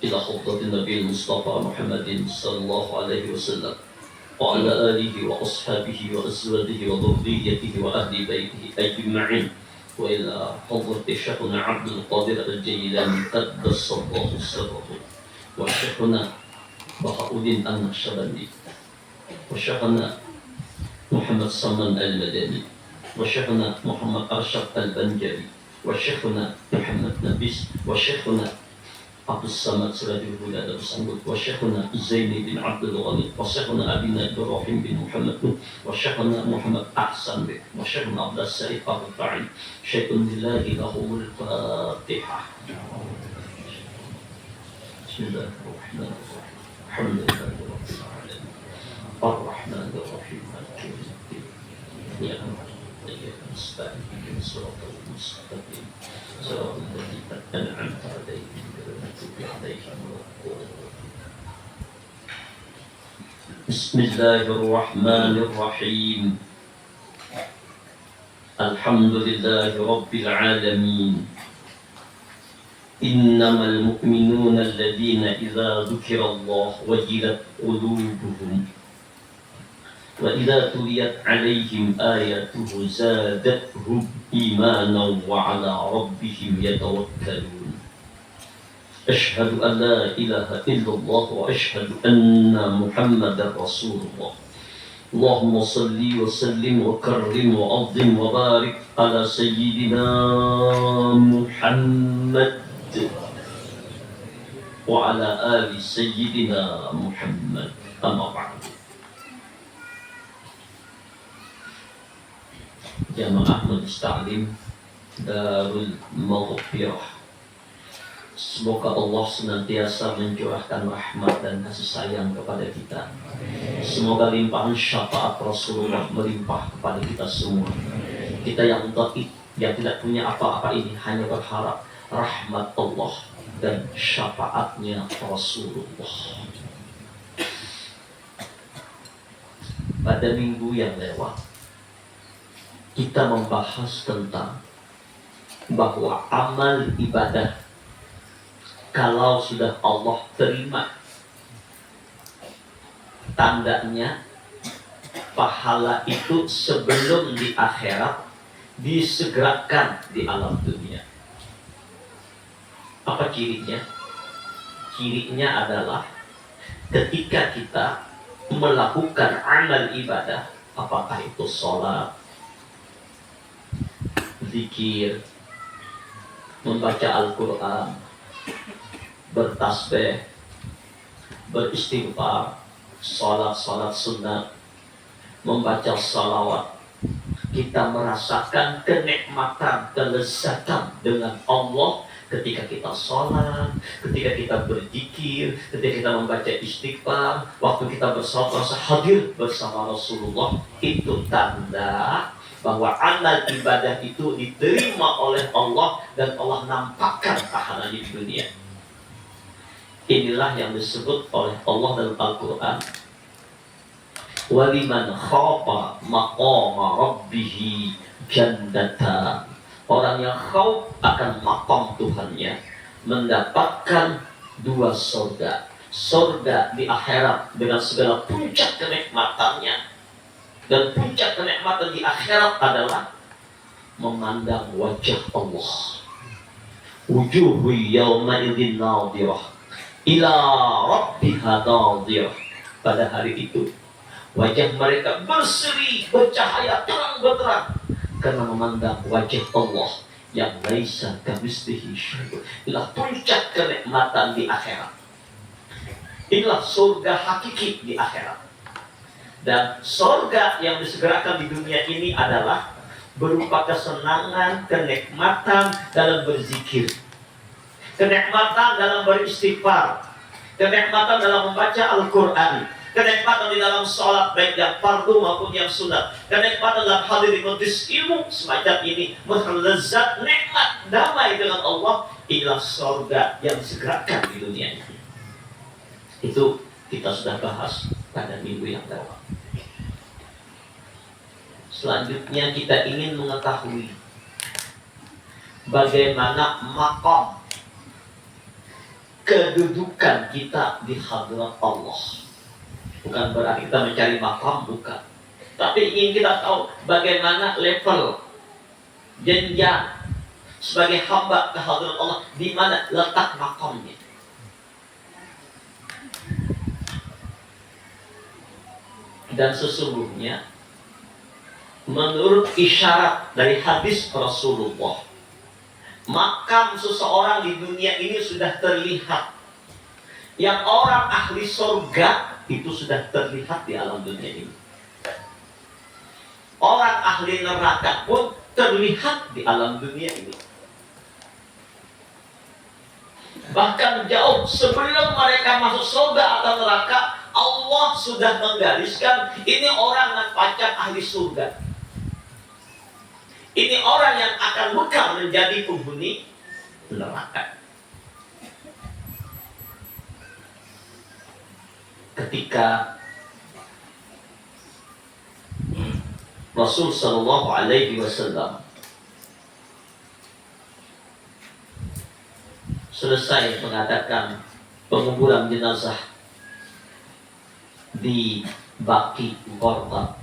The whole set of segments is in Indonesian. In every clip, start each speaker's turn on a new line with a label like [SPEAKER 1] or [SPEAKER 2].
[SPEAKER 1] إلى حضرة النبي المصطفى محمد صلى الله عليه وسلم وعلى آله وأصحابه وأزواجه وذريته وأهل بيته أجمعين وإلى حضرة شيخنا عبد القادر الجيلاني قدس الله سره وشيخنا بهاء الدين النقشبندي وشيخنا محمد سلمان المدني وشيخنا محمد أرشد البنجري وشيخنا محمد نبيس وشيخنا عبد الصمد سراج الهدى الصمد وشيخنا زين بن عبد الغني وشيخنا أبينا إبراهيم بن محمد وشيخنا محمد أحسن بن وشيخنا عبد السعيد الرفاعي شيخ لله له الفاتحة. بسم الله الرحمن الرحيم الحمد لله رب العالمين الرحمن الرحيم مالك يوم الدين إياك نعبد وإياك نستعين اهدنا الصراط المستقيم صراط الذين أنعمت عليهم غير المغضوب عليهم ولا الضالين. بسم الله الرحمن الرحيم الحمد لله رب العالمين إنما المؤمنون الذين إذا ذكر الله وجلت قلوبهم وإذا تليت عليهم آياته زادتهم إيمانا وعلى ربهم يتوكلون أشهد أن لا إله إلا الله وأشهد أن محمدا رسول الله اللهم صل وسلم وكرم وعظم وبارك على سيدنا محمد وعلى آل سيدنا محمد أما بعد. Jamaah Majelis Ta'lim Darul Maghfirah, semoga Allah senantiasa mencurahkan rahmat dan kasih sayang kepada kita. Semoga limpahan syafaat Rasulullah melimpah kepada kita semua. Kita yang dhaif, yang tidak punya apa-apa ini, hanya berharap rahmat Allah dan syafaatnya Rasulullah. Pada minggu yang lewat kita membahas tentang bahwa amal ibadah kalau sudah Allah terima, tandanya pahala itu sebelum di akhirat disegerakan di alam dunia. Apa cirinya? Cirinya adalah ketika kita melakukan amal ibadah, apakah itu sholat, zikir, membaca Al-Quran, bertasbih, beristighfar, salat sunat, membaca salawat, kita merasakan kenikmatan, kelezatan dengan Allah ketika kita sholat, ketika kita berzikir, ketika kita membaca istighfar, waktu kita bersalat rasa hadir bersama Rasulullah. Itu tanda bahwa amal ibadah itu diterima oleh Allah dan Allah nampakkan pahalanya di dunia. Inilah yang disebut oleh Allah dalam Al-Quran, waliman khafa maqama rabbih jannatan. Orang yang khauf akan maqam Tuhannya mendapatkan dua surga. Surga di akhirat dengan segala puncak kenikmatannya, dan puncak kenikmatan di akhirat adalah memandang wajah Allah. Wujuhu yawma idzin nadhirah ila rabbiha nadhirah. Pada hari itu wajah mereka berseri, bercahaya terang benderang karena memandang wajah Allah yang laisa kamitslihi syai'un. Inilah puncak kenikmatan di akhirat. Inilah surga hakiki di akhirat. Dan surga yang disegerakan di dunia ini adalah berupa kesenangan, kenikmatan dalam berzikir, kenikmatan dalam beristighfar, kenikmatan dalam membaca Al-Quran, kenikmatan di dalam sholat baik yang fardu maupun yang sunat, kenikmatan dalam hadir di majlis ilmu semacam ini, melezat, nikmat, damai dengan Allah. Inilah surga yang disegerakan di dunia ini. Itu kita sudah bahas pada minggu yang lewat. Selanjutnya kita ingin mengetahui bagaimana maqam kedudukan kita di hadirat Allah. Bukan berarti kita mencari makam, bukan. Tapi ingin kita tahu bagaimana level jenjang sebagai hamba ke hadirat Allah, di mana letak makamnya. Dan sesungguhnya menurut isyarat dari hadis Rasulullah, makam seseorang di dunia ini sudah terlihat. Yang orang ahli surga itu sudah terlihat di alam dunia ini. Orang ahli neraka pun terlihat di alam dunia ini. Bahkan jauh sebelum mereka masuk surga atau neraka, Allah sudah menggariskan ini orang yang pacar ahli surga. Ini orang yang akan mekar menjadi penghuni neraka. Ketika Rasul Sallallahu Alaihi Wasallam selesai mengadakan penguburan jenazah di Baqi Gharqad,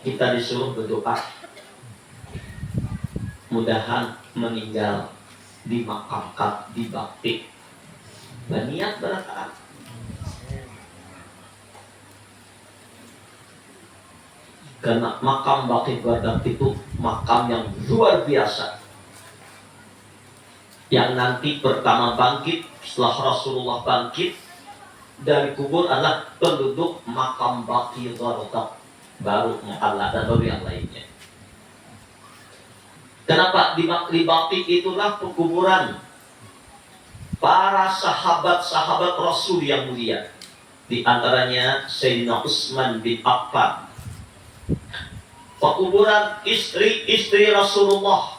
[SPEAKER 1] kita disuruh berdoa mudahan meninggal di makam di Baqi. Berniat berdoa. Karena makam Baqi Gharqad itu makam yang luar biasa, yang nanti pertama bangkit setelah Rasulullah bangkit dari kubur adalah penduduk makam Baqi Gharqad, baru Mu'alla dan baru yang lainnya. Kenapa di Baqi itulah penguburan para sahabat-sahabat Rasul yang mulia, di antaranya Sayyidina Utsman bin Affan, penguburan istri-istri Rasulullah,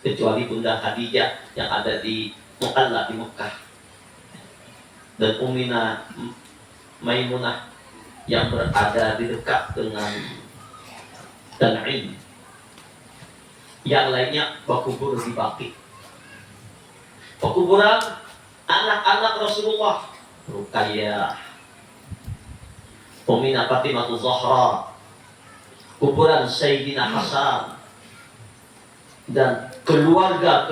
[SPEAKER 1] kecuali Bunda Khadijah yang ada di Mu'alla di Mekah, dan Ummina Maimunah yang berada di dekat dengan Tan'im. Yang lainnya berkubur di Baqi. Pekuburan anak-anak Rasulullah, Ruqayyah, Ummina Fatimah Zahra, kuburan Sayyidina Hasan, dan keluarga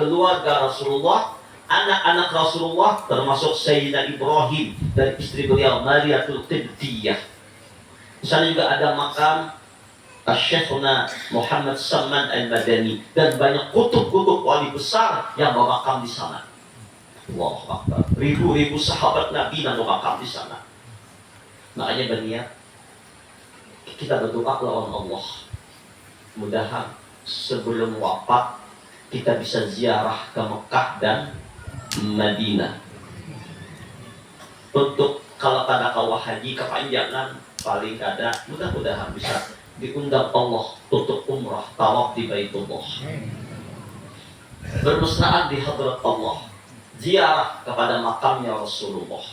[SPEAKER 1] Rasulullah, anak-anak Rasulullah termasuk Sayyidina Ibrahim dan istri beliau Mariyatul Qibtiyah. Di sana juga ada makam Syekhuna Muhammad Salman Al-Madani, dan banyak kutub-kutub wali besar yang bermakam di sana. Allahu Akbar. Ribu-ribu sahabat Nabi yang bermakam di sana. Makanya berniat kita berdoa lawan Allah, mudahan sebelum wafat kita bisa ziarah ke Mekah dan Madinah. Untuk kalau pada kawah haji kepanjangan paling kada, mudah-mudahan bisa diundang Allah untuk umrah tawaf di Baitullah, bermesraan di hadrat Allah, ziarah kepada makamnya Rasulullah.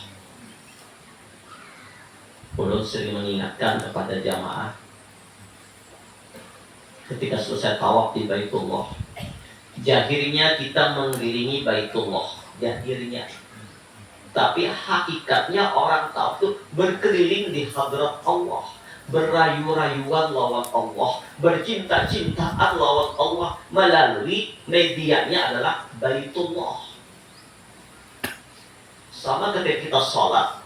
[SPEAKER 1] Ulun sering mengingatkan kepada jamaah, ketika selesai tawaf di Baitullah, jahirnya kita mengelilingi Baitullah, jahirnya, tapi hakikatnya orang tawaf itu berkeliling di hadrat Allah, berayu-rayuan lawan Allah, bercinta-cintaan lawan Allah melalui medianya adalah Baitullah. Sama ketika kita sholat,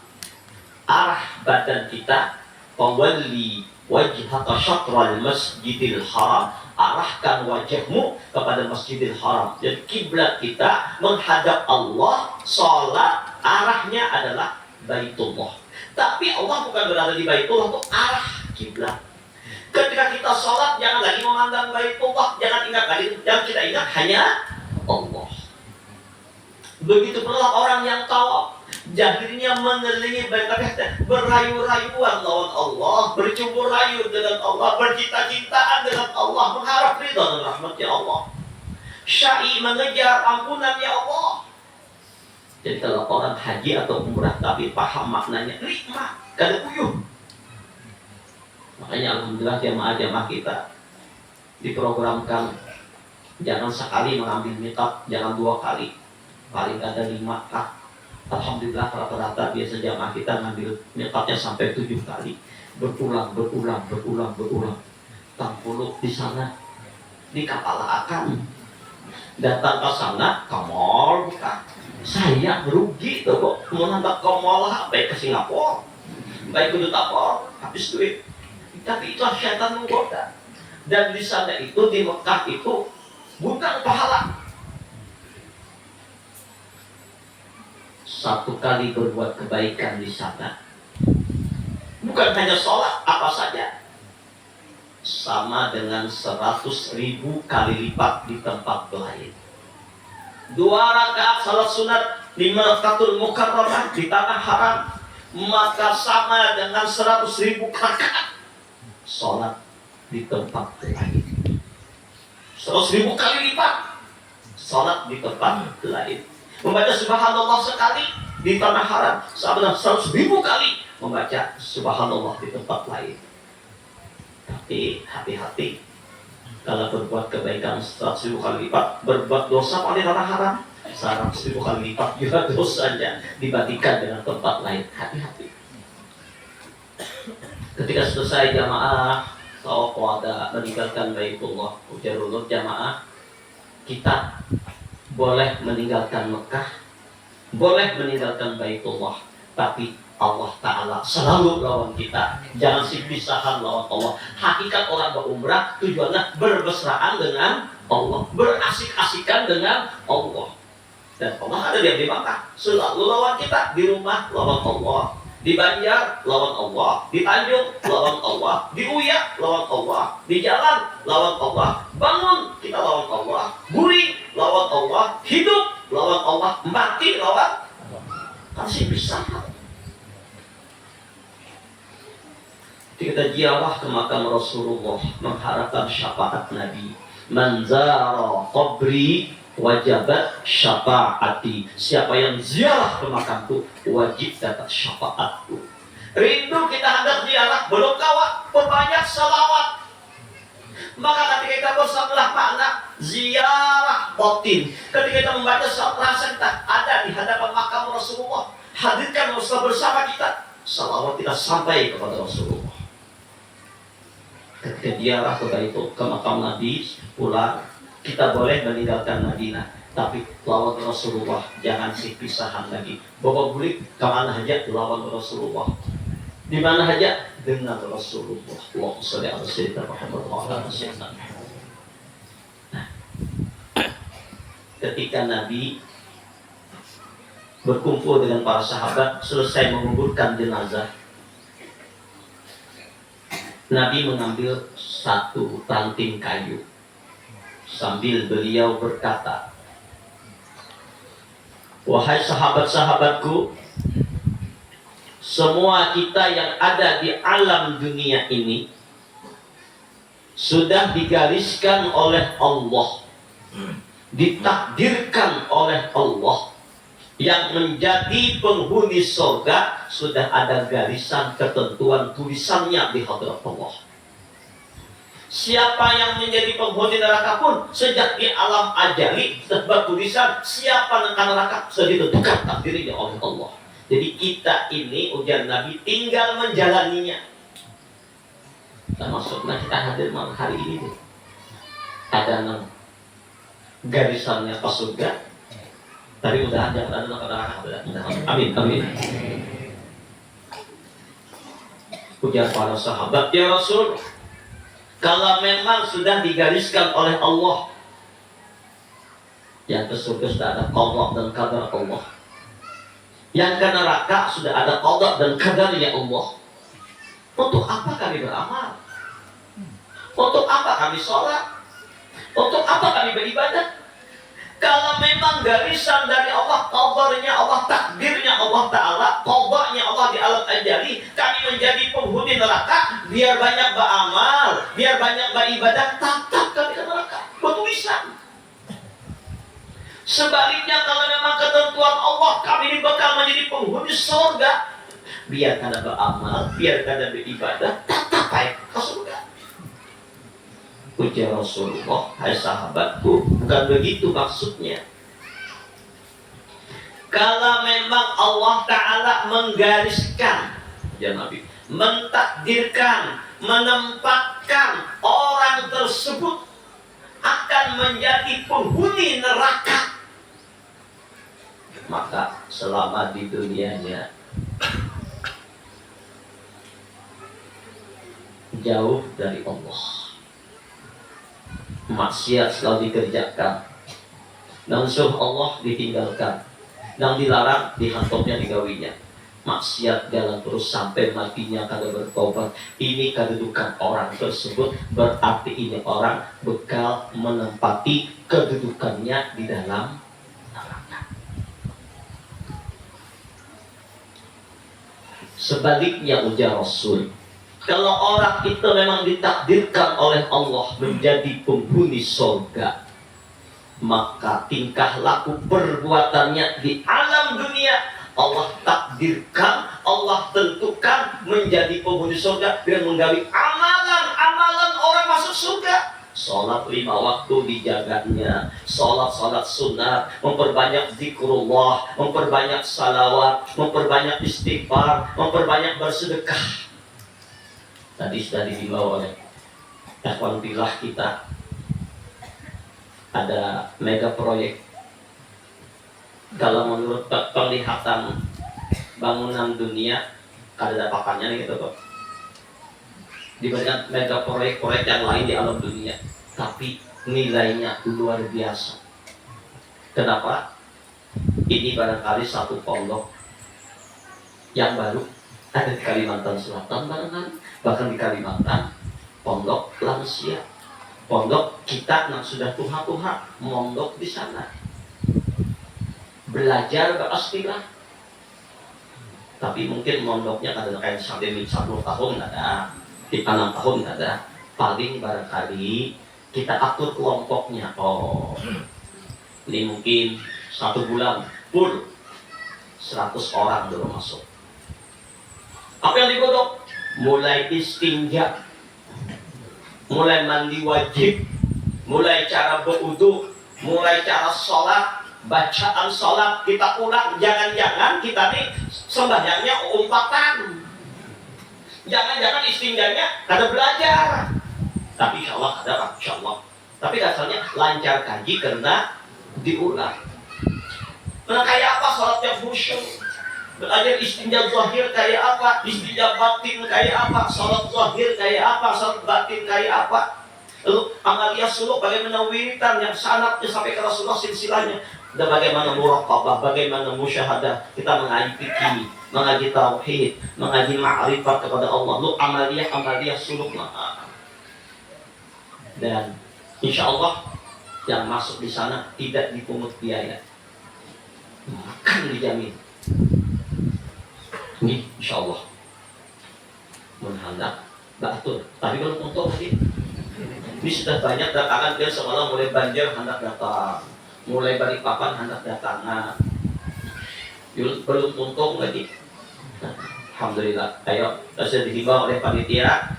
[SPEAKER 1] arah badan kita, fawalli wajhaka syatral masjidil haram, arahkan wajahmu kepada Masjidil Haram. Jadi kiblat kita menghadap Allah, sholat arahnya adalah Baitullah. Tapi Allah bukan berada di Baitullah, itu arah kiblat. Ketika kita sholat, jangan lagi memandang Baitullah, jangan ingat lagi, yang kita ingat hanya Allah. Begitu pula orang yang tawaf, jahirnya mengelilingi Baitullah, berayu-rayuan lawan Allah, bercumbu rayu dengan Allah, bercinta-cintaan dengan Allah, mengharap ridha dan rahmatnya Allah, syai mengejar ampunan ya Allah. Jadi kalau orang haji atau umrah tapi paham maknanya, nikmat, kada puyuh. Makanya alhamdulillah jamaah-jamaah kita diprogramkan Jangan sekali mengambil miqat, jangan 2 kali. Paling ada 5 kah. Alhamdulillah rata-rata biasa jamaah kita ngambil miqatnya sampai 7 kali. Berulang. Tangpuluk di sana, di kepala akan. Datang ke sana, kamol bukan. Saya merugi tuh kok. Mau nambah kamol baik ke Singapura, baik ke Duta, habis duit. Tapi itu syaitan menggoda. Dan di sana itu, di Mekah itu bukan pahala. 1 kali berbuat kebaikan di sana, bukan hanya sholat, apa saja, sama dengan 100.000 kali lipat di tempat lain. 2 rakaat salat sunat di Makkahul Mukarramah, di tanah haram, maka sama dengan 100.000 rakaat sholat di tempat lain. 100.000 kali lipat sholat di tempat lain. Membaca subhanallah sekali di tanah haram sama dengan 100.000 kali membaca subhanallah di tempat lain. Tapi hati-hati, kalau berbuat kebaikan 100.000 kali lipat, berbuat dosa pada tanah haram 100.000 kali lipat juga dosanya dibandingkan dengan tempat lain. Hati-hati. Ketika selesai jamaah tawaf wada meninggalkan Baitullah, ujarulur jamaah, kita boleh meninggalkan Mekah, boleh meninggalkan Baitullah, tapi Allah Ta'ala selalu lawan kita. Jangan pisahan lawan Allah. Hakikat orang berumrah tujuannya bermesraan dengan Allah, berasik-asikan dengan Allah. Dan Allah ada di Mekah, selalu lawan kita. Di rumah lawan Allah, di Banjar lawan Allah, di Tanjung lawan Allah, di Uyak lawan Allah, di jalan lawan Allah, bangun kita lawan Allah, guring lawan Allah, hidup lawan Allah, mati lawan Allah. Kasih pisahan. Kita ziarah ke makam Rasulullah mengharapkan syafaat Nabi. Man zara qabri wajabat syafaati. Siapa yang ziarah ke makamku wajib dapat syafaatku. Rindu kita hendak ziarah, belum kawat, perbanyak salawat. Maka ketika kita bersabdalah makna ziarah batin, ketika kita membaca rasa kita ada di hadapan makam Rasulullah, hadirkan Rasulullah bersama kita, salawat kita sampai kepada Rasulullah. Ketika ziarah ke makam Nabi pulang, kita boleh meninggalkan Madinah, tapi lawan Rasulullah, jangan pisahan lagi. Bawa bulik kemana aja lawan Rasulullah, di mana aja dengan Rasulullah. Allahumma sholli ala sayyidina Muhammad wa ala alihi. Ketika Nabi berkumpul dengan para sahabat, selesai menguburkan jenazah, Nabi mengambil 1 ranting kayu sambil beliau berkata, wahai sahabat-sahabatku, semua kita yang ada di alam dunia ini sudah digariskan oleh Allah, ditakdirkan oleh Allah. Yang menjadi penghuni surga sudah ada garisan ketentuan tulisannya di hadirat Allah. Siapa yang menjadi penghuni neraka pun sejak di alam ajali sudah bertulisan siapa neraka sudah ditentukan takdirnya oleh Allah. Jadi kita ini ujar Nabi tinggal menjalaninya. Termasuknya kita hadir malam hari ini tuh. Ada garisannya ke surga. Tapi mudah-mudahan jangan ada neraka. Amin, amin. Ujar para sahabat, ya Rasul, kalau memang sudah digariskan oleh Allah, yang ke surga sudah ada qada dan qadar Allah, yang ke neraka sudah ada qada dan qadarnya Allah, untuk apa kami beramal? Untuk apa kami sholat? Untuk apa kami beribadah? Kalau memang garisan dari Allah, qadarnya Allah, takdirnya Allah Ta'ala, qadanya Allah di alam ajali, kami menjadi penghuni neraka, biar banyak beramal, biar banyak beribadah, tetap kami ke neraka, bertulisan. Sebaliknya kalau memang ketentuan Allah, kami bakal menjadi penghuni surga, biar kada beramal, biar kada beribadah, tetap baik ke surga. Ujar Rasulullah, hai sahabatku, bukan begitu maksudnya. Kalau memang Allah Ta'ala menggariskan, ya Nabi, mentakdirkan, menempatkan orang tersebut akan menjadi penghuni neraka, maka selama di dunianya jauh dari Allah, maksiat selalu dikerjakan, nafsu Allah ditinggalkan, yang dilarang dihantoknya digawinya, maksiat jalan terus sampai matinya kada bertobat. Ini kedudukan orang tersebut, berarti ini orang bekal menempati kedudukannya di dalam neraka. Sebaliknya ujar Rasul, kalau orang itu memang ditakdirkan oleh Allah menjadi penghuni surga, maka tingkah laku perbuatannya di alam dunia Allah takdirkan, Allah tentukan menjadi penghuni surga dengan menggali amalan-amalan orang masuk surga. Sholat 5 waktu dijaganya, sholat sunat, memperbanyak zikrullah, memperbanyak salawat, memperbanyak istighfar, memperbanyak bersedekah. Tadi sudah dihimbau oleh ikhwan billah kita, ada mega proyek. Kalau menurut penglihatan bangunan dunia, ada pakannya gitu kok, dibandingkan mega proyek-proyek yang lain di alam dunia, tapi nilainya luar biasa. Kenapa? Ini barangkali satu pondok yang baru ada di Kalimantan Selatan barangkali, bahkan di Kalimantan, pondok lansia, pondok kita yang sudah tua-tua, mondok di sana, belajar beristilah. Tapi mungkin mondoknya ada kayak sampai 10 tahun ada, 6 tahun ada. Paling barangkali kita atur kelompoknya. Oh, ini mungkin 1 bulan full 100 orang dulu masuk. Apa yang digodok? Mulai istinja, mulai mandi wajib, mulai cara berwudu, mulai cara sholat, bacaan sholat kita ulang. Jangan-jangan kita nih sembahyangnya umpatan, jangan-jangan istinjanya kada belajar. Tapi insya Allah ada Pak, insya Allah. Tapi asalnya lancar kaji karena diulang. Nah, kayak apa sholat yang khusyuk? Belajar istinja zahir kayak apa, istinja batin kayak apa, sholat zahir kayak apa, sholat batin kayak apa. Lalu amaliyah suluk bagaimana wiritan yang sanatnya sampai ke Rasulullah silsilahnya. Dan bagaimana muraqabah, bagaimana musyahadah, kita mengaji fikih, mengaji tauhid, mengaji ma'rifat kepada Allah. Lalu amaliyah suluk. Dan insya Allah yang masuk di sana tidak dipungut biaya, makan dijamin. Ini insya Allah menghendak batur, tapi belum untung lagi. Ini sudah banyak datangan, dia semalam mulai banjir hendak datang, mulai Balikpapan hendak datang. Nah, belum untung lagi. Alhamdulillah. Ayo, sudah dihimbau oleh panitia,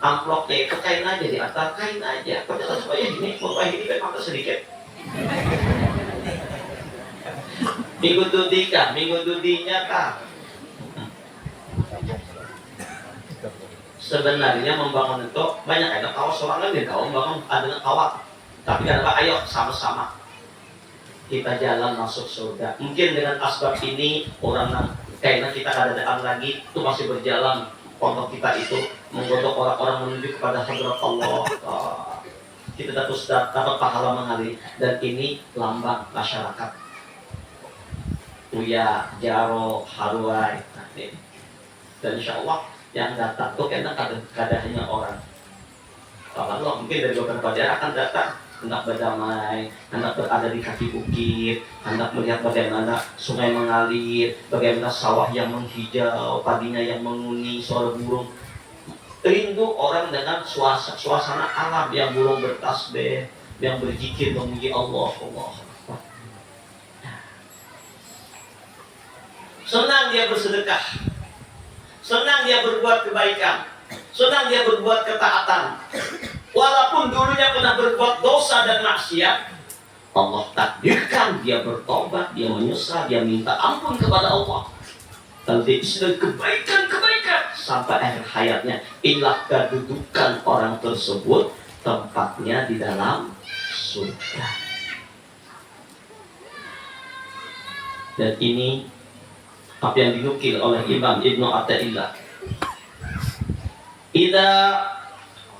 [SPEAKER 1] amplopnya itu kain aja, di atas kain aja. Padahal supaya ini, mulai ini memang sedikit. Minggu dudinya kah? Sebenarnya membangun itu banyak, ada kawas orang lain, kau membangun ada kawat. Tapi kenapa? Ayo sama-sama kita jalan masuk surga. Mungkin dengan asbab ini orang kayaknya kita ada lagi itu masih berjalan. Pondok kita itu menggodok orang-orang menuju kepada hadrat Allah. Kita dapat pahala mengalir, dan ini lambang masyarakat. Uya, Jaro, Haruai, dan insya Allah yang datang tuh kena kada hanya orang. Kalau mungkin dari beberapa daerah akan datang, hendak berdamai, hendak berada di kaki bukit, hendak melihat bagaimana sungai mengalir, bagaimana sawah yang menghijau, padinya yang menguning, suara burung. Rindu orang dengan suasana alam yang burung bertasbih, yang berzikir memuji Allah. Senang dia bersedekah, senang dia berbuat kebaikan, senang dia berbuat ketaatan. Walaupun dulunya pernah berbuat dosa dan maksiat, Allah takdirkan dia bertobat, dia menyesal, dia minta ampun kepada Allah. Lalu dia sudah kebaikan-kebaikan sampai akhir hayatnya. Inilah kedudukan orang tersebut, tempatnya di dalam surga. Dan ini apa yang dinukil oleh Imam Ibnu Athaillah. Idza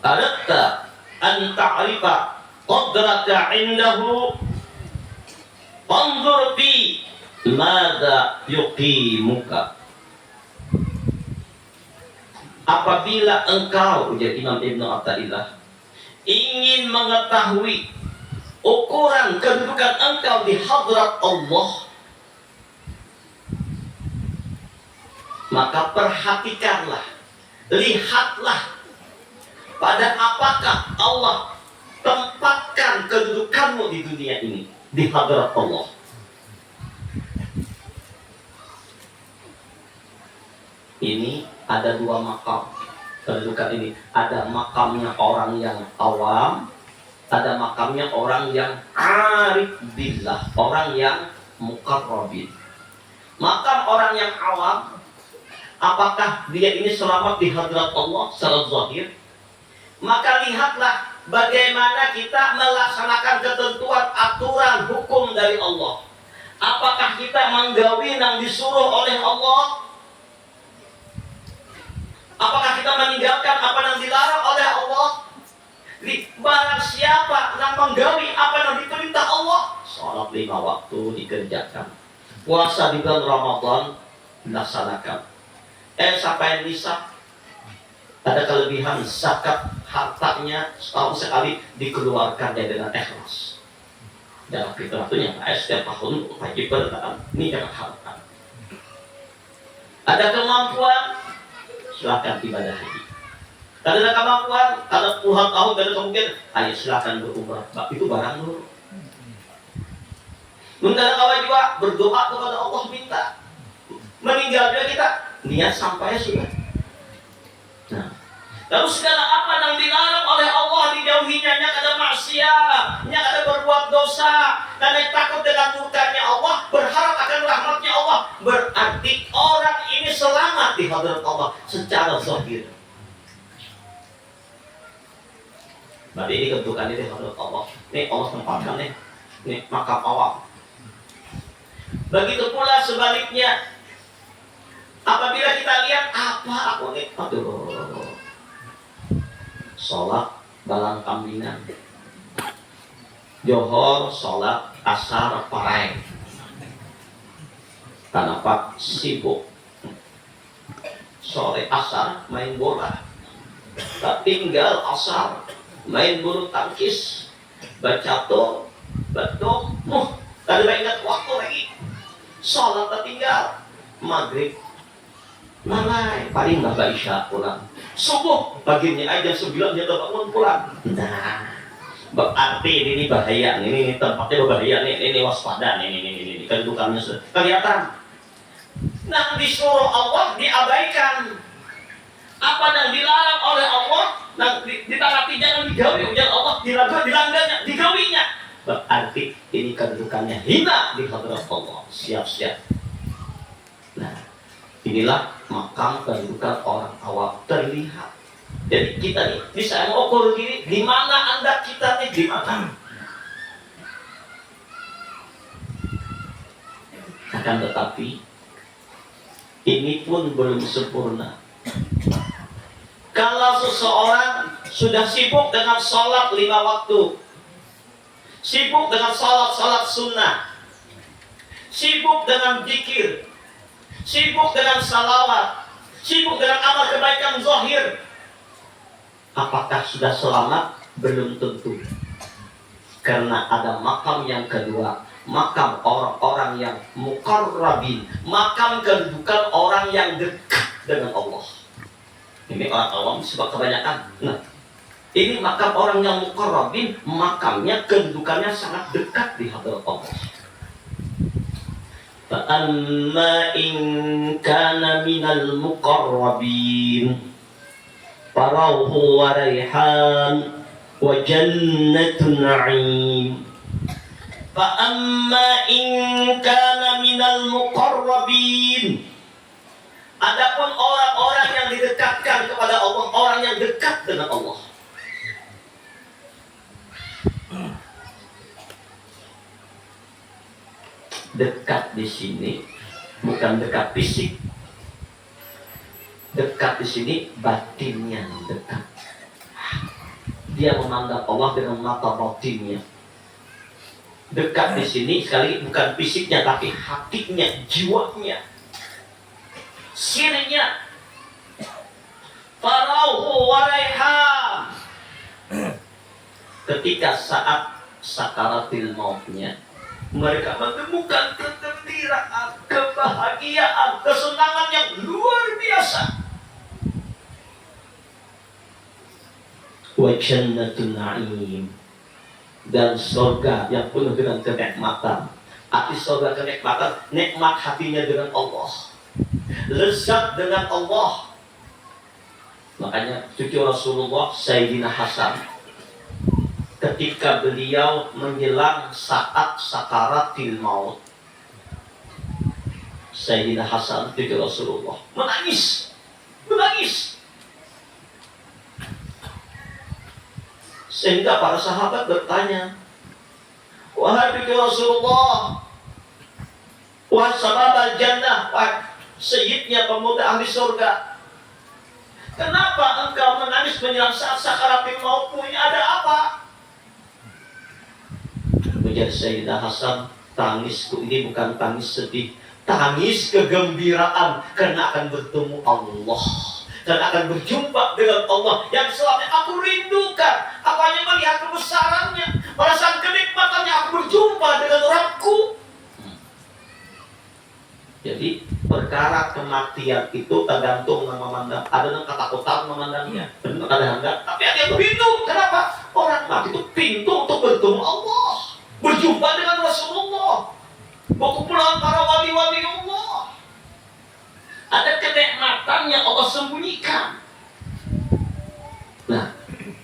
[SPEAKER 1] aradta an ta'rifa qadraka 'indahu fanzur fi madza yuqimuka. Apabila engkau, ujar Imam Ibnu Athaillah, ingin mengetahui ukuran kedudukan engkau di hadrat Allah, maka perhatikanlah, lihatlah pada apakah Allah tempatkan kedudukanmu di dunia ini, di hadrat Allah. Ini ada dua makam kedudukan ini. Ada makamnya orang yang awam, ada makamnya orang yang arif billah, orang yang muqarrabin. Makam orang yang awam, apakah dia ini selamat di hadrat Allah secara zahir? Maka lihatlah bagaimana kita melaksanakan ketentuan, aturan, hukum dari Allah. Apakah kita menggawi yang disuruh oleh Allah? Apakah kita meninggalkan apa yang dilarang oleh Allah? Barang siapa yang menggawi apa yang diperintah Allah, sholat 5 waktu dikerjakan, puasa di bulan Ramadan dilaksanakan. Sampai nisab, ada kelebihan zakat hartanya setahun sekali dikeluarkan dengan ikhlas. Dalam fitrahnya setiap tahun wajib berdakwah, ini jangan harta. Ada kemampuan, silakan ibadah haji. Kalau ada kemampuan, kalau puluhan tahun tidak ada kemungkinan, ayo silakan berumrah. Itu barang dulu. Tidak ada kewajiban, berdoa kepada Allah, minta. Meninggal juga kita niat sampai sudah. Nah, lalu segala apa yang dilarang oleh Allah dijauhinya, yang ada maksiat, yang ada berbuat dosa, dan yang takut dengan murkanya Allah, berharap akan rahmatnya Allah. Berarti orang ini selamat di hadirat Allah secara zahir. Berarti ini kedudukannya di hadirat Allah. Ini Allah tempatkan nih makam awam. Begitu pula sebaliknya. Apabila kita lihat apa aku nih, aduh, sholat balang kambingan, johor sholat asar parai, kenapa sibuk, sore asar main bola, tinggal asar main bulu tangkis, baca tuh, betul, tadi ingat waktu lagi, sholat tertinggal, maghrib malai, paling nggak isya pulang. Subuh paginya aja 9 dia bangun pulang. Nah, berarti ini bahaya, ini tempatnya berbahaya, ini waspada, ini kedudukannya sudah kelihatan. Nah, disuruh Allah diabaikan. Apa yang dilarang oleh Allah, nah ditanggapi jangan digawi, ujian Allah dilanggarnya, digawinya. Berarti ini kedudukannya hina di hadirat Allah. Siap-siap. Nah, inilah makam kedudukan orang awam terlihat. Jadi kita nih bisa mengukur diri di mana Anda, kita nih di mana. Akan tetapi ini pun belum sempurna. Kalau seseorang sudah sibuk dengan sholat 5 waktu, sibuk dengan sholat sunnah, sibuk dengan zikir, sibuk dengan salawat, sibuk dengan amal kebaikan zahir, apakah sudah selamat? Belum tentu. Karena ada makam yang kedua, makam orang-orang yang muqarrabin, makam kedudukan orang yang dekat dengan Allah. Ini orang awam sebab kebanyakan. Nah, ini makam orang yang muqarrabin, makamnya kedudukannya sangat dekat di hadirat Allah. فَأَمَّا إِنْ كَانَ مِنَ الْمُقَرَّبِينَ فَرَوْحٌ وَرَيْحَانٌ wa jannatun na'im. Fa amma in kana minal muqarrabin, adapun orang-orang yang didekatkan kepada Allah, orang yang dekat dengan Allah. Dekat di sini bukan dekat fisik. Dekat di sini batinnya dekat. Dia memandang Allah dengan mata batinnya. Dekat di sini sekali bukan fisiknya tapi hatinya, jiwanya, sirnya. Farauhu wa raihan. Ketika saat sakaratil mautnya, mereka menemukan kegembiraan, kebahagiaan, kesenangan yang luar biasa. Wa jannatun na'im, dan surga yang penuh dengan kenikmatan. Arti surga kenikmatan, nikmat hatinya dengan Allah, lezat dengan Allah. Makanya cucu Rasulullah Sayyidina Hasan, ketika beliau menjelang saat sakaratil maut, Sayyidina Hasan cucu Rasulullah menangis. Sehingga para sahabat bertanya, wahai cucu Rasulullah, wahai sabab al-jannah, wahai sayyidnya pemuda ahli surga, kenapa engkau menangis menjelang saat sakaratil mautmu? Ini ada apa? Ujar Sayyidina Hasan, tangisku ini bukan tangis sedih, tangis kegembiraan karena akan bertemu Allah dan akan berjumpa dengan Allah yang selama aku rindukan. Aku hanya melihat kebesarannya, merasakan kenikmatannya, aku berjumpa dengan Rabbku. Jadi perkara kematian itu tergantung memandang. Ada yang ketakutan memandangnya, ada yang enggak. Tapi ada yang pintu. Kenapa? Orang mati itu pintu untuk bertemu Allah, berjumpa dengan Rasulullah, berkumpulan para wali-wali Allah. Ada kenikmatan yang Allah sembunyikan. Nah,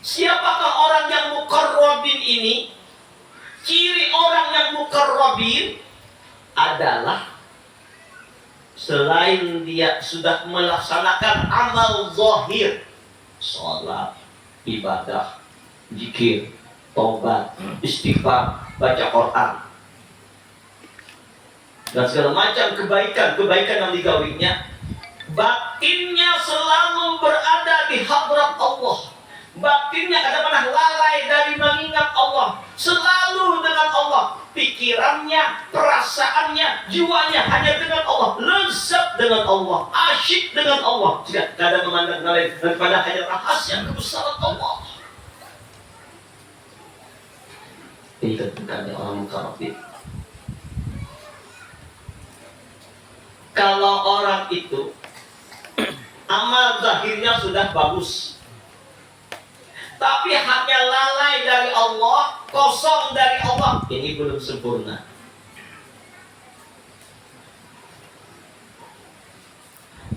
[SPEAKER 1] siapakah orang yang muqarrabin ini? Ciri orang yang muqarrabin adalah selain dia sudah melaksanakan amal zahir, sholat, ibadah, zikir, tobat, istighfar, baca Quran, dan segala macam kebaikan yang digawinya, batinnya selalu berada di hadrat Allah. Batinnya tidak pernah lalai dari mengingat Allah, selalu dengan Allah. Pikirannya, perasaannya, jiwanya hanya dengan Allah, lezat dengan Allah, asyik dengan Allah, tidak ada memandang lain daripada hanya rahasia kebesaran Allah. Ini kedudukannya orang muqarrabin. Kalau orang itu amal zahirnya sudah bagus, tapi hanya lalai dari Allah, kosong dari Allah, ini belum sempurna.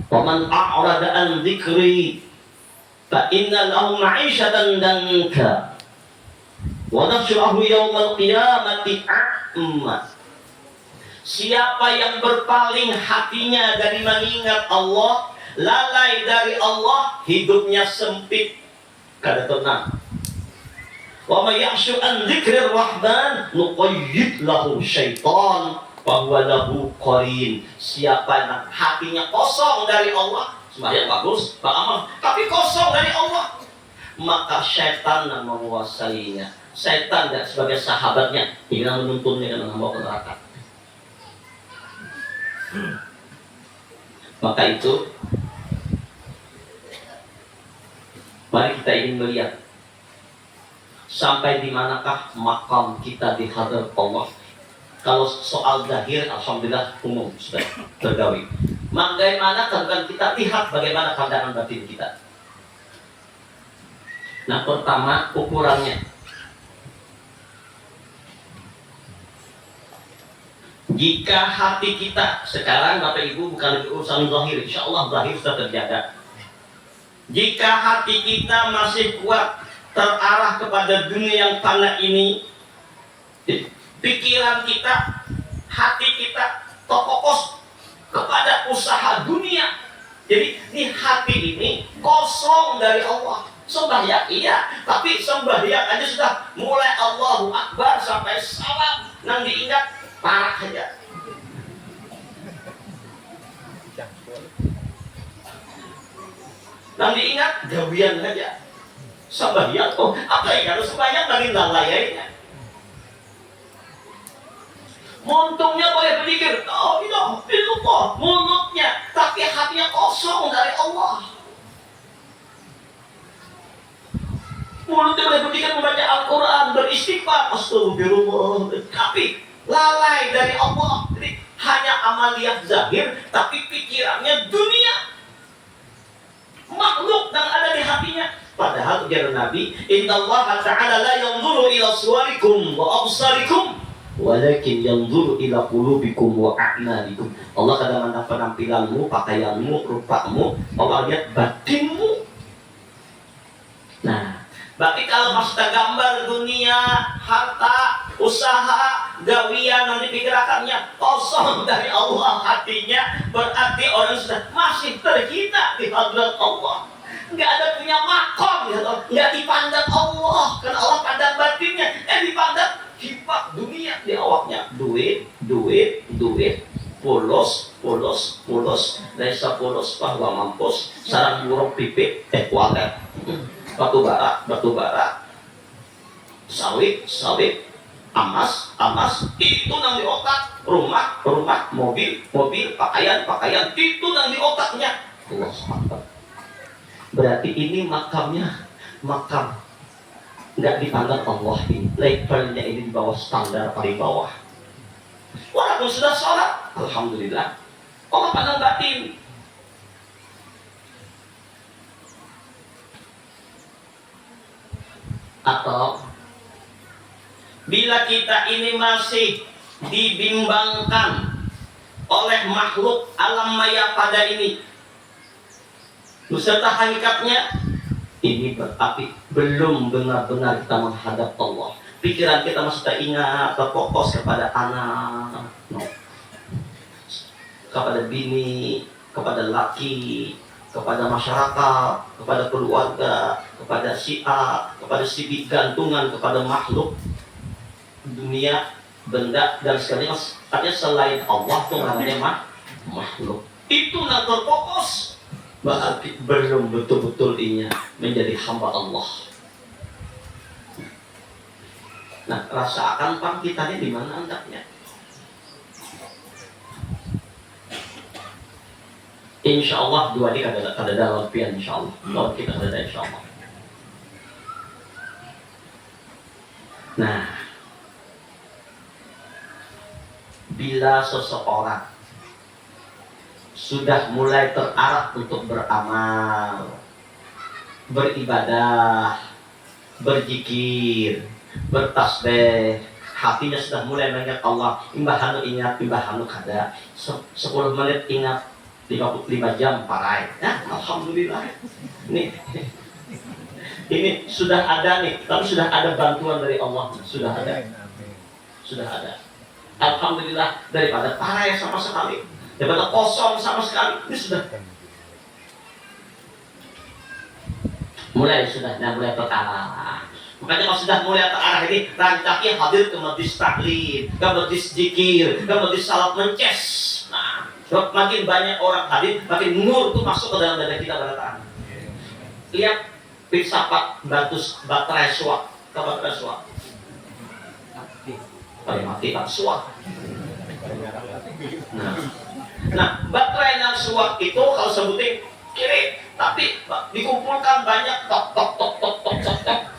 [SPEAKER 1] Waman a'rada an dzikri fa inna lahu ma'isyatan danka wa nahsyuruhu yaumal qiyamati a'ma. Siapa yang berpaling hatinya dari mengingat Allah, lalai dari Allah, hidupnya sempit, kada tenang. Wa may ya'shu an dzikrir rahman nuqayyid lahu syaitan fa huwa lahu qarin. Siapa yang hatinya kosong dari Allah, sembahyang bagus, beramal, tapi kosong dari Allah, maka syaitan yang menguasainya. Syaitan tidak sebagai sahabatnya ingin menuntunnya dan membawa ke neraka. Maka itu, mari kita ingin melihat sampai di manakah makam kita di hadirat Allah. Kalau soal zahir, alhamdulillah umum sudah tergawi. Bagaimana kalau kita lihat bagaimana pandangan batin kita? Nah, pertama ukurannya. Jika hati kita sekarang, Bapak Ibu, bukan urusan zahir, insya Allah zahir sudah terjaga. Jika hati kita masih kuat, terarah kepada dunia yang fana ini, pikiran kita, hati kita terfokus kepada usaha dunia. Jadi di hati ini kosong dari Allah. Sembahyang iya, tapi sembahyang aja sudah mulai Allahu Akbar sampai salam, nang diingat parah aja. Nang diingat gawian aja. Sembahyang, oh apa ya kalau sembahyang lagi lalayainya. Muntungnya boleh berpikir, oh itu mulutnya, tapi hatinya kosong dari Allah. Mulutnya boleh berpikir membaca Al-Quran, beristighfar, astagfirullah, tapi lalai dari Allah. Jadi hanya amaliyah zahir, tapi pikirannya dunia, makhluk yang ada di hatinya. Padahal ujar Nabi, Innallaha ta'ala la yanzuru ila suwarikum wa absarikum, walakin yanzuru ila qulubikum wa a'malikum. Allah kadang mandang penampilanmu, pakaianmu, rupamu, Allah lihat batinmu. Nah, berarti kalau mas kita gambar dunia, harta, usaha, gawian, nanti pikirannya kosong dari Allah hatinya, berarti orang sudah masih terhina di hadirat Allah. Nggak ada punya makom, nggak dipandang Allah, karena Allah pandang batinnya, dipandang hifat dunia di awaknya. Duit, polos, desa polos bahwa mampus, sarang burung pipit, walet. Batu bara, sawit, emas, itu nang di otak, rumah, mobil, pakaian, itu nang di otaknya. Allah SWT. Berarti ini makam nggak dipandang Allah ini, levelnya ini di bawah standar paling bawah. Walaupun sudah sholat, alhamdulillah, Allah pandang batin. Atau bila kita ini masih dibimbangkan oleh makhluk alam maya pada ini beserta hakikatnya, ini berarti belum benar-benar kita menghadap Allah. Pikiran kita masih teringat, terfokus kepada anak, kepada bini, kepada laki, kepada masyarakat, kepada keluarga, kepada si A, kepada si B, gantungan kepada makhluk dunia, benda dan sekalian. Artinya selain Allah itu namanya makhluk. Itu yang terfokus, berarti belum betul-betul ini menjadi hamba Allah. Nah, rasakan Pak, kita ini di mana hendaknya? Insya Allah dua ini kada dalam pian, insya Allah. Kalau kita ada insya Allah. Nah, bila seseorang sudah mulai terarah untuk beramal, beribadah, berzikir, bertasbih, hatinya sudah mulai mengingat Allah. Imbahanu ingat, imbahanu kada. 10 menit ingat, 55 jam parai. Nah, alhamdulillah. Ini sudah ada nih, tapi sudah ada bantuan dari Allah, sudah ada. Alhamdulillah, daripada parai sama sekali, daripada kosong sama sekali, ini sudah mulai terarah. Makanya kalau sudah mulai terarah ini, rancaknya hadir ke majlis tahlil, ke majlis zikir, ke majlis salat mences. Nah, makin banyak orang hadir, makin nur itu masuk ke dalam dada kita pada. Lihat filsafat baterai suak, ke baterai suak. Mati kan suak. Nah, baterai yang suak itu kalau sebutin kiri, tapi dikumpulkan banyak tok,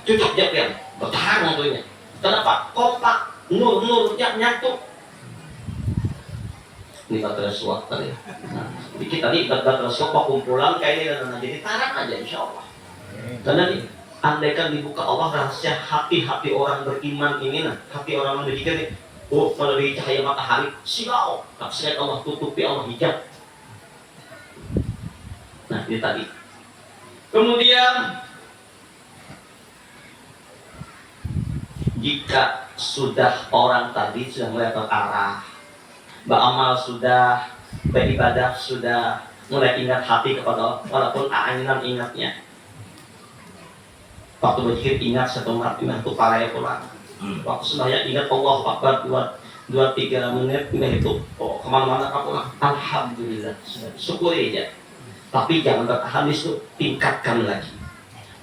[SPEAKER 1] cucuk jadian, bertahan tentunya. Kenapa? Kompak, nur-nurnya nyatu. Ini baterai suak tadi. Nah, kita nih baterai suak kumpulan kayak ini, jadi tarik aja insya Allah. Karena nih, andaikan dibuka Allah rahasia hati-hati orang beriman ini, hati orang berpikir nih, melalui cahaya matahari, silau, tak selain Allah tutupi, Allah hijab. Nah, ini tadi. Kemudian jika sudah orang tadi sudah mulai terarah, beramal sudah, beribadah sudah, mulai ingat hati kepada Allah, walaupun aanan ingatnya. Waktu berzikir ingat satu menit itu paraya pulang. Waktu sembahyang ingat Allah Akbar 2-3 menit itu kemana-mana aku alhamdulillah, syukuri aja. Tapi jangan bertahan itu, tingkatkan lagi.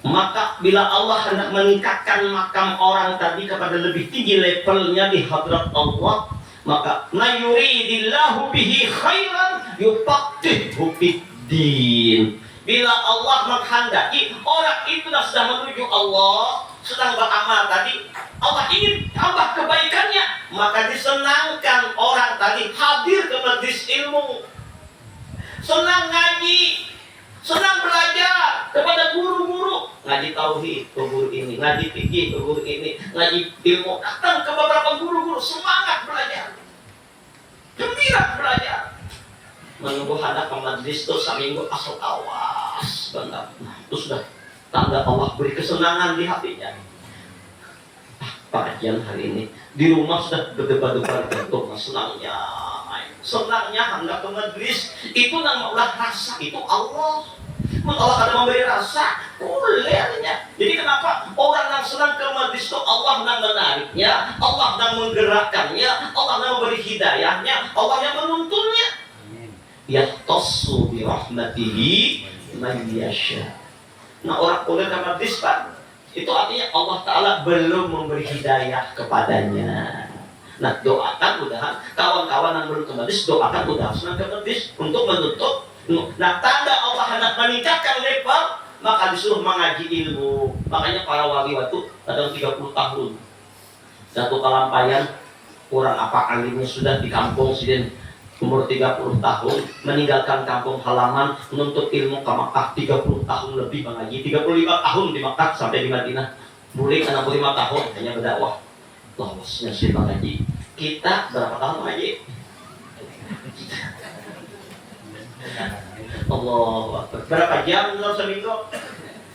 [SPEAKER 1] Maka bila Allah hendak meningkatkan makam orang tadi kepada lebih tinggi levelnya di hadrat Allah, maka mayuridillahu bihi khairan yufaqihu fiddin. Bila Allah menghendaki orang itu sudah menuju Allah, sedang beramal tadi, Allah ingin tambah kebaikannya, maka disenangkan orang tadi hadir ke majelis ilmu, senang ngaji, senang belajar kepada guru-guru, ngaji tauhid ke guru ini, ngaji fikih ke guru ini, ngaji ilmu, datang ke beberapa guru-guru, semangat belajar, gembira belajar, menunggu hadapan majelis itu seminggu asal awas benar. Nah, itu sudah tanda Allah beri kesenangan di hatinya. Pengajian hari ini di rumah sudah berdebar-debar jantung, senangnya hendak ke majelis itu namanya rasa, itu Allah. Allah akan memberi rasa kulernya. Jadi kenapa orang yang senang ke majelis itu Allah yang menariknya, Allah yang menggerakkannya, Allah yang memberi hidayahnya, Allah yang menuntunnya. Yahtassu bi rahmatihi man yasha. Nah, orang kuler ke majelis Pak, itu artinya Allah Ta'ala belum memberi hidayah kepadanya. Nah, doakan mudahan kawan-kawan yang belum ke majelis, doakan mudahan senang ke majelis untuk menutup. Nah, tanda Allah hendak meningkatkan level, maka disuruh mengaji ilmu. Makanya para wali waktu kadang 30 tahun satu kalampayan, kurang apa alimnya sudah di kampung sini umur 30 tahun, meninggalkan kampung halaman menuntut ilmu ke Makkah 30 tahun lebih mengaji, 35 tahun di Makkah sampai di Madinah, boleh 65 tahun hanya berdakwah. Lawasnya sih mengaji. Kita berapa tahun mengaji? Allah, berapa jam dalam seminggu?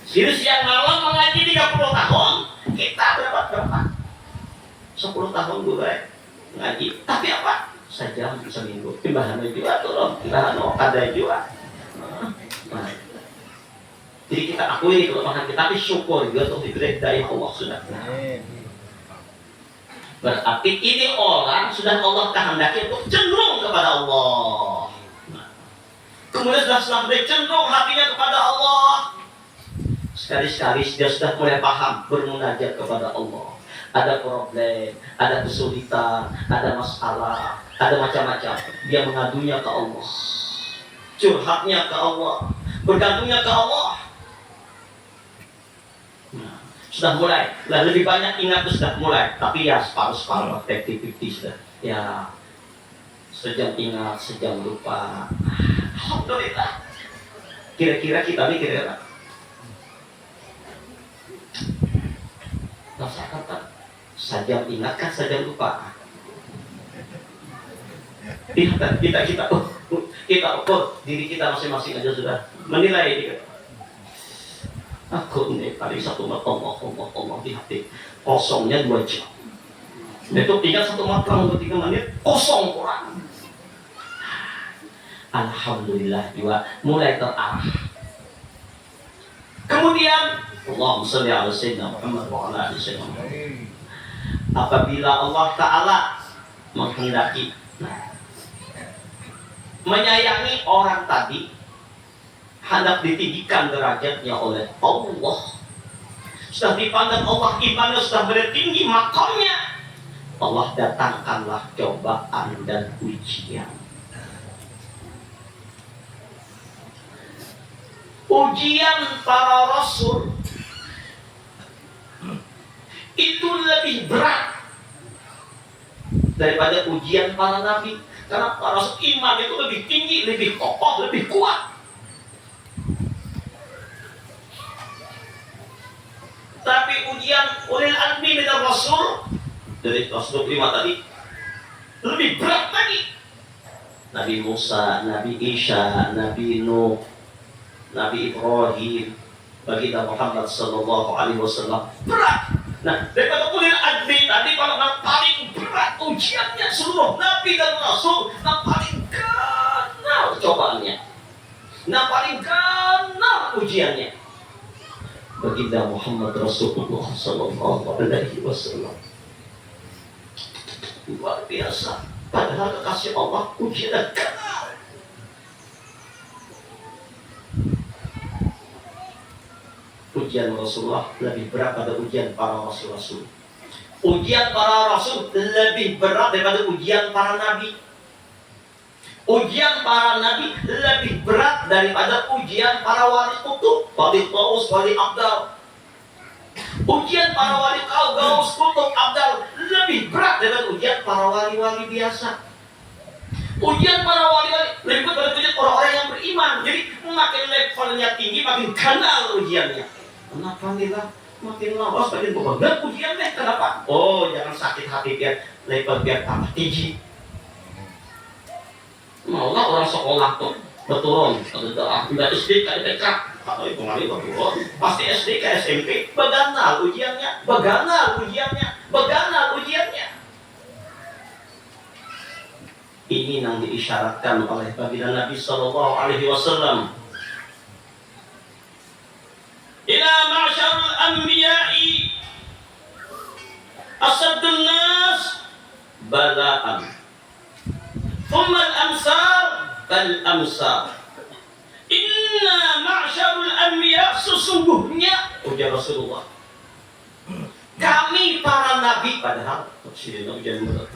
[SPEAKER 1] Siang malam mengaji 30 tahun. Kita berapa? 10 tahun gue ngaji. Tapi apa? Sejam seminggu. Timbahan juga turun, timbahan ada juga. Nah, jadi kita akui kelemahan kita, tapi syukur juga untuk diberi dari Allah sudah. Berarti ini orang sudah Allah kehendaki untuk cenderung kepada Allah. Kemudian setelah cenderung hatinya kepada Allah, sekali-sekali dia sudah mulai paham bermunajat kepada Allah. Ada problem, ada kesulitan, ada masalah, ada macam-macam. Dia mengadunya ke Allah, curhatnya ke Allah, bergantungnya ke Allah. Nah, sudah mulai, lebih banyak ingat itu sudah mulai. Tapi ya separuh-separuh, 50-50 sudah. Ya, sejam ingat, sejam lupa. Alhamdulillah. Kira-kira kita nih kira-kira rasakan tak? Sajam ingat kan, sajam lupa. Kita ukur diri kita masing-masing aja sudah menilai dia. Aku ini kali satu Allah di hati, kosongnya 2 jam. Itu ingat satu malam untuk 3 menit, kosong kurang. Alhamdulillah juga mulai terarah. Kemudian Allahumma shalli ala sayyidina Muhammad wa ala ali sayyidina Muhammad. Apabila Allah Ta'ala menghendaki menyayangi orang tadi, hendak ditinggikan derajatnya oleh Allah, sudah dipandang Allah, imannya sudah bertinggi makamnya, Allah datangkanlah cobaan dan ujian. Ujian para rasul itu lebih berat daripada ujian para nabi, karena para rasul iman itu lebih tinggi, lebih kokoh, lebih kuat. Tapi ujian ulil azmi minar rasul dari Rasul 5 tadi lebih berat lagi. Nabi Musa, Nabi Isa, Nabi Nuh, Nabi Ibrahim, baginda Muhammad sallallahu alaihi wasallam berat. Nah, daripada ulil azmi ujiannya seluruh nabi dan rasul, nah paling ganas cobaannya, nah paling ganas ujiannya. Baginda Muhammad Rasulullah Sallallahu Alaihi Wasallam luar biasa. Padahal kekasih Allah ujian dan ganas. Ujian Rasulullah lebih berat pada ujian para rasul-rasul. Ujian para rasul lebih berat daripada ujian para nabi. Ujian para nabi lebih berat daripada ujian para wali kutub, wali Gaus, wali Abdal. Ujian para wali Gaus, kutub, Abdal lebih berat daripada ujian para wali-wali biasa. Ujian para wali-wali lebih berat daripada ujian orang-orang yang beriman. Jadi makin levelnya tinggi, makin kanal ujiannya. Kenapa nih lah? Makin lama makin berat ujiannya. Kenapa? Oh, jangan sakit hati biar level biar tambah tinggi. Mau nggak orang sekolah tuh berturun, udah SD ke TK, atau itu kemarin berturun, pasti SD ke SMP, beganal ujiannya, beganal ujiannya, beganal ujiannya. Ini yang diisyaratkan oleh baginda Nabi Sallallahu Alaihi Wasallam. Ila ma'syarul anbiya'i asaddun nas bala'an, thumma al-amsal fal-amsal. Inna ma'syarul anbiya, sesungguhnya ujar Rasulullah, kami para nabi, padahal ujian berat,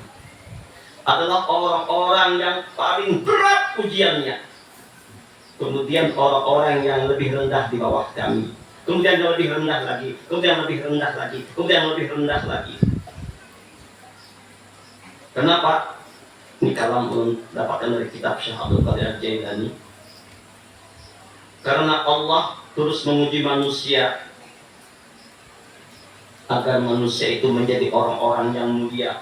[SPEAKER 1] adalah orang-orang yang paling berat ujiannya. Kemudian orang-orang yang lebih rendah di bawah kami, kemudian yang lebih rendah lagi, kemudian lebih rendah lagi, kemudian lebih rendah lagi. Kenapa? Ini kalam mendapatkan dari kitab Syekh Abdul Qadir Al-Jailani. Karena Allah terus menguji manusia agar manusia itu menjadi orang-orang yang mulia,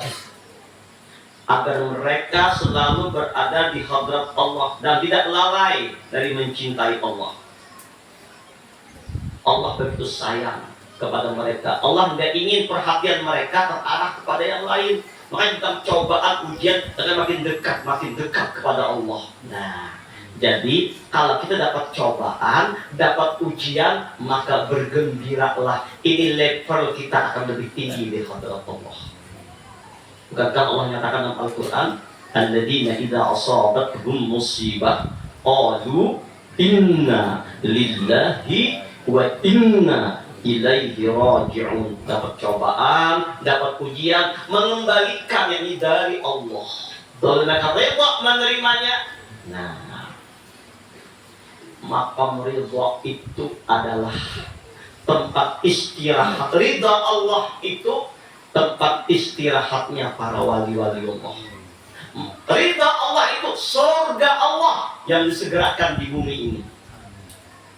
[SPEAKER 1] agar mereka selalu berada di hadrat Allah dan tidak lalai dari mencintai Allah. Allah begitu sayang kepada mereka. Allah tidak ingin perhatian mereka terarah kepada yang lain. Makanya dalam cobaan ujian akan makin dekat kepada Allah. Nah, jadi kalau kita dapat cobaan, dapat ujian, maka bergembiralah. Ini level kita akan lebih tinggi di hadrat Allah. Bukankah Allah nyatakan dalam Al-Quran, alladzina idza asabatuhum musibah qalu inna lillahi wa inna ilaihi raji'un. Dapat cobaan, dapat ujian, mengembalikan yang dari Allah. Lalu mereka reda menerimanya. Nah, maqam ridha itu adalah tempat istirahat. Ridha Allah itu tempat istirahatnya para wali-wali Allah. Ridha Allah itu surga Allah yang disegerakan di bumi ini.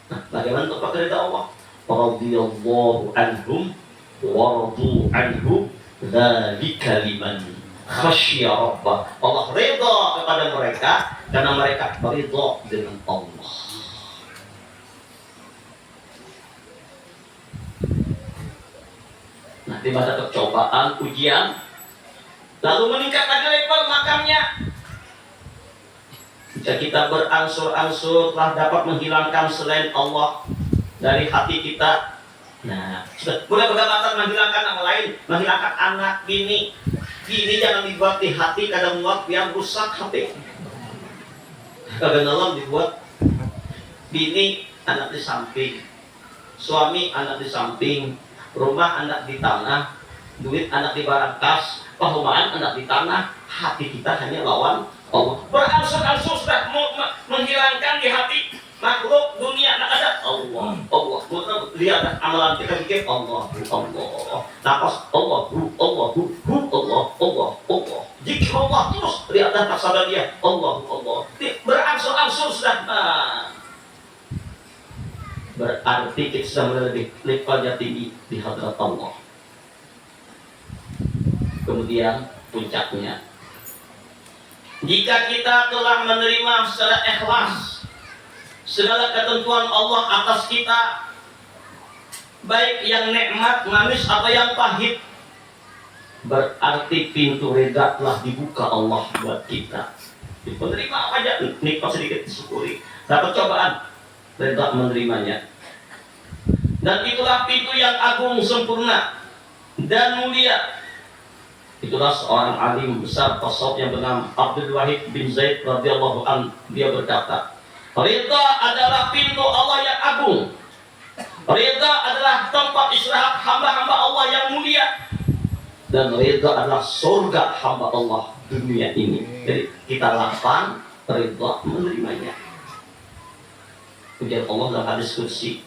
[SPEAKER 1] Nah, bagaimana tempat ridha Allah? Radhiyallahu anhum wa radu anhu dzalika liman khasya rabbah. Allah ridha kepada mereka karena mereka ridha dengan Allah. Nah, di masa percobaan, ujian, lalu meningkat lagi level makamnya. Jika kita berangsur-angsur telah dapat menghilangkan selain Allah dari hati kita, nah, sudah mulai bergabatan menghilangkan yang lain, menghilangkan anak, bini jangan dibuat di hati, kadang buat yang rusak hati. Kadang-kadang dibuat bini anak di samping, suami anak di samping, rumah anak di tanah, duit anak di barang kas, perumahan anak di tanah, hati kita hanya lawan Allah. Berangsur-angsur sudah menghilangkan di hati makhluk dunia, nak ada Allah. Lihat amalan kita pikir Allah. Nafas Allah. Jika Allah terus lihat dan sadar dia Allah. Berangsur-angsur sudah. Berarti kita sudah lebih levelnya tinggi di hadrat Allah. Kemudian puncaknya, jika kita telah menerima secara ikhlas segala ketentuan Allah atas kita, baik yang nikmat, manis atau yang pahit, berarti pintu reda telah dibuka Allah buat kita. Menerima apa aja, nikmat sedikit disyukuri, dapat cobaan, reda menerimanya. Dan itulah pintu yang agung, sempurna dan mulia. Itulah seorang alim besar tasawuf yang bernama Abdul Wahid bin Zaid radhiyallahu an. Dia berkata, ridha adalah pintu Allah yang agung. Ridha adalah tempat istirahat hamba-hamba Allah yang mulia. Dan ridha adalah surga hamba Allah dunia ini. Jadi kita lapang, ridha menerimanya. Ujar Allah dalam hadis qudsi,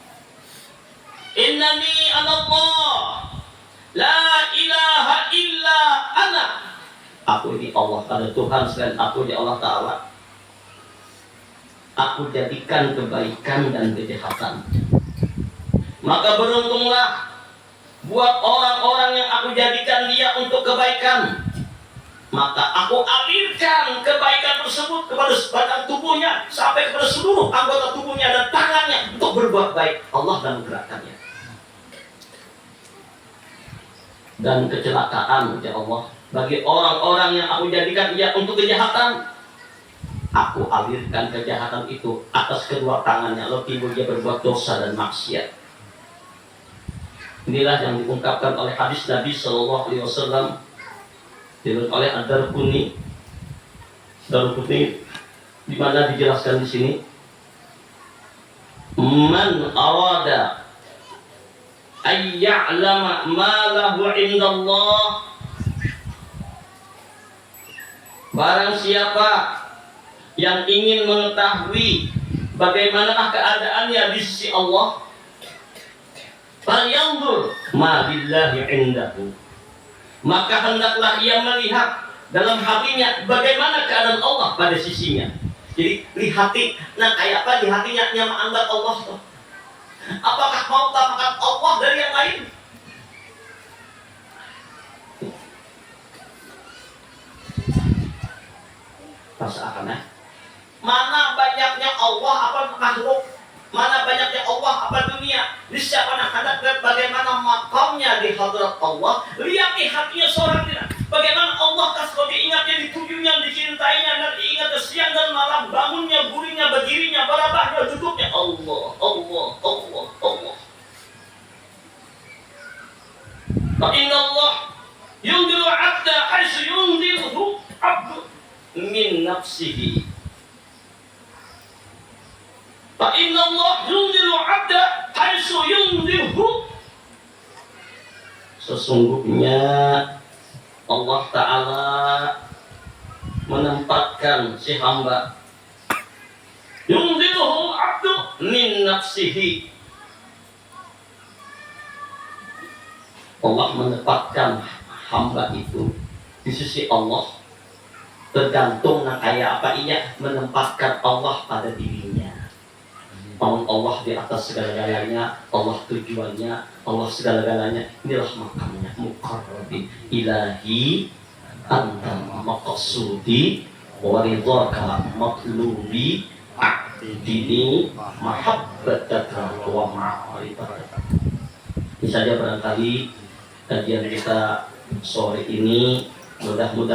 [SPEAKER 1] innani anallah la ilaha illa ana. Aku ini Allah, ada Tuhan selain aku di Allah Ta'ala. Aku jadikan kebaikan dan kejahatan. Maka beruntunglah buat orang-orang yang aku jadikan dia untuk kebaikan. Maka aku alirkan kebaikan tersebut kepada badan tubuhnya, sampai kepada seluruh anggota tubuhnya dan tangannya untuk berbuat baik. Allah dan gerakannya. Dan kecelakaan, ya Allah, bagi orang-orang yang aku jadikan dia untuk kejahatan, aku alirkan kejahatan itu atas kedua tangannya, lalu timbul dia berbuat dosa dan maksiat. Inilah yang diungkapkan oleh hadis Nabi Shallallahu Alaihi Wasallam diriwayatkan oleh Ad-Darqutni, di mana dijelaskan di sini, man arada ay ya'lama ma lahu indallah, barang siapa yang ingin mengetahui bagaimanakah keadaannya di sisi Allah, falyanzur ma billahi indahu, maka hendaklah ia melihat dalam hatinya bagaimana keadaan Allah pada sisinya. Jadi lihati, nah kayak apa di hatinya nyaman Allah tuh? Apakah mau utamakan Allah dari yang lain? Rasakan ya. Mana banyaknya Allah apa makhluk? Mana banyaknya Allah apa dunia? Siapa nak hadap bagaimana makamnya di hadrat Allah? Lihat di hatinya seorang tidak. Bagaimana Allah kasih diingatnya, ditujunya, dicintainya, dan diingat siang dan malam, bangunnya, gurinya, berdirinya, barabahnya, duduknya. Allah, Allah, Allah, Allah. Fa inna Allah yundiru abda haitsu yundiru abdu min nafsihi. Fa inna Allah yundiru abda haitsu yundiru. Sesungguhnya Allah Ta'ala menempatkan si hamba, yundiruhu abdu min nafsihi. Allah menempatkan hamba itu di sisi Allah, tergantung nak kayak apa ia menempatkan Allah pada dirinya. Allah di atas segala-galanya, Allah tujuannya, Allah segala-galanya. Inilah makamnya muqarrabin ilahi anta maqsudi wa ridhaka matlubi dini mahabbataka wa ma'rifataka. Ini saja barangkali kajian kita sore ini, mudah-mudahan